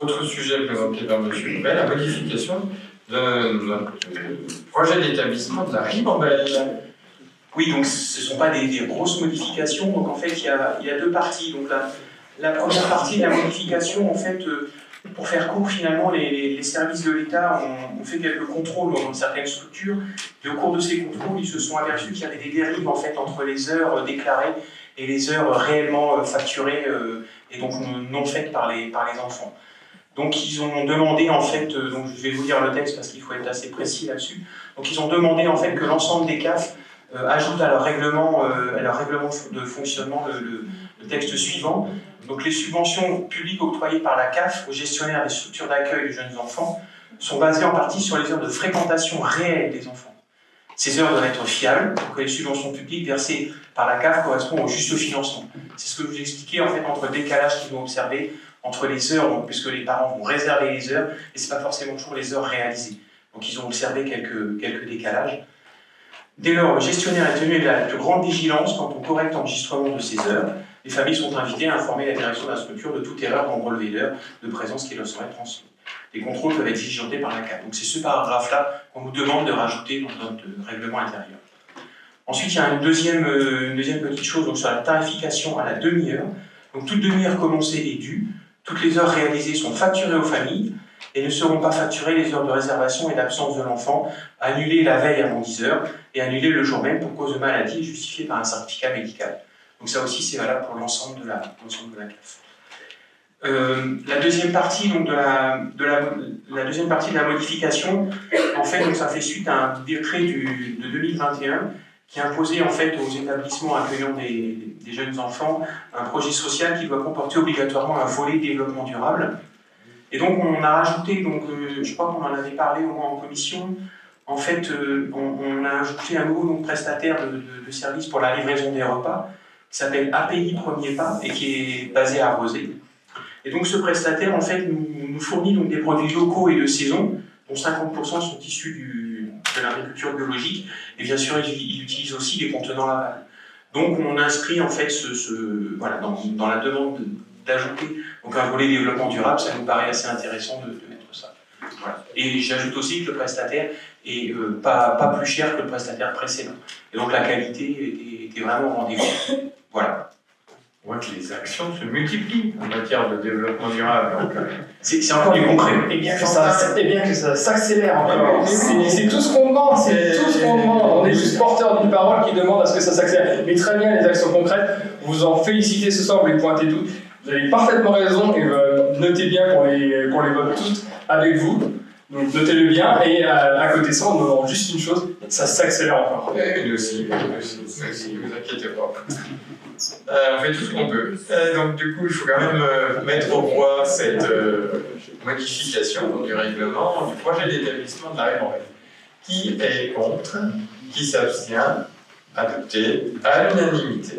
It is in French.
Autre sujet présenté par M. Coupet, la modification de projet d'établissement de la ribambelle. Oui, donc ce ne sont pas des grosses modifications, donc en fait il y a deux parties. Donc la première partie de la modification, en fait, pour faire court, finalement, les services de l'État ont fait quelques contrôles dans certaines structures, et au cours de ces contrôles, ils se sont aperçus qu'il y avait des dérives en fait, entre les heures déclarées et les heures réellement facturées, et donc non faites par les enfants. Donc ils ont demandé en fait, donc je vais vous lire le texte parce qu'il faut être assez précis là-dessus. Donc ils ont demandé en fait que l'ensemble des CAF ajoutent à leur règlement de fonctionnement le texte suivant. Donc les subventions publiques octroyées par la CAF aux gestionnaires des structures d'accueil de jeunes enfants sont basées en partie sur les heures de fréquentation réelle des enfants. Ces heures doivent être fiables pour que les subventions publiques versées par la CAF correspondent au juste financement. C'est ce que je vous expliquais en fait entre le décalage qu'ils ont observé entre les heures, donc, puisque les parents vont réserver les heures, et ce n'est pas forcément toujours les heures réalisées. Donc ils ont observé quelques décalages. Dès lors, le gestionnaire est tenu de la plus grande vigilance quant au correct enregistrement de ces heures. Les familles sont invitées à informer la direction de la structure de toute erreur dans le relevé d'heures de présence qui leur serait transmis. Les contrôles peuvent être diligentés par la CAF. Donc c'est ce paragraphe-là qu'on vous demande de rajouter dans notre règlement intérieur. Ensuite, il y a une deuxième petite chose donc, sur la tarification à la demi-heure. Donc toute demi-heure commencée est due. Toutes les heures réalisées sont facturées aux familles et ne seront pas facturées les heures de réservation et d'absence de l'enfant, annulées la veille avant 10 heures et annulées le jour même pour cause de maladie justifiée par un certificat médical. Donc ça aussi, c'est valable pour l'ensemble de la CAF. La deuxième partie donc, de la deuxième partie de la modification, en fait, donc, ça fait suite à un décret de 2021 qui imposait en fait aux établissements accueillant des jeunes enfants un projet social qui doit comporter obligatoirement un volet développement durable. Et donc on a rajouté, donc, je crois qu'on en avait parlé au moins en commission, en fait on a ajouté un nouveau prestataire de service pour la livraison des repas qui s'appelle API Premier Pas et qui est basé à Rosé. Et donc ce prestataire en fait nous fournit donc, des produits locaux et de saison dont 50% sont issus de l'agriculture biologique, et bien sûr, il utilise aussi des contenants Laval. Donc, on inscrit en fait voilà, dans la demande d'ajouter un volet développement durable, ça nous paraît assez intéressant de mettre ça. Voilà. Et j'ajoute aussi que le prestataire est pas plus cher que le prestataire précédent. Et donc, la qualité était vraiment au rendez-vous. Voilà. On voit que les actions se multiplient en matière de développement durable. C'est encore du concret. Et bien que ça s'accélère encore. C'est tout ce qu'on demande, On est juste porteur d'une parole qui demande à ce que ça s'accélère. Mais très bien, les actions concrètes, vous en félicitez ce soir, vous les pointez toutes. Vous avez parfaitement raison et notez bien qu'on les vote toutes avec vous. Donc notez-le bien et à côté de ça, on demande juste une chose, ça s'accélère encore. Et nous aussi, vous inquiétez pas. On fait tout ce qu'on peut. Donc du coup, il faut quand même mettre au point cette modification du règlement du projet d'établissement de la ribambelle. Qui est contre? Qui s'abstient? Adopté à l'unanimité.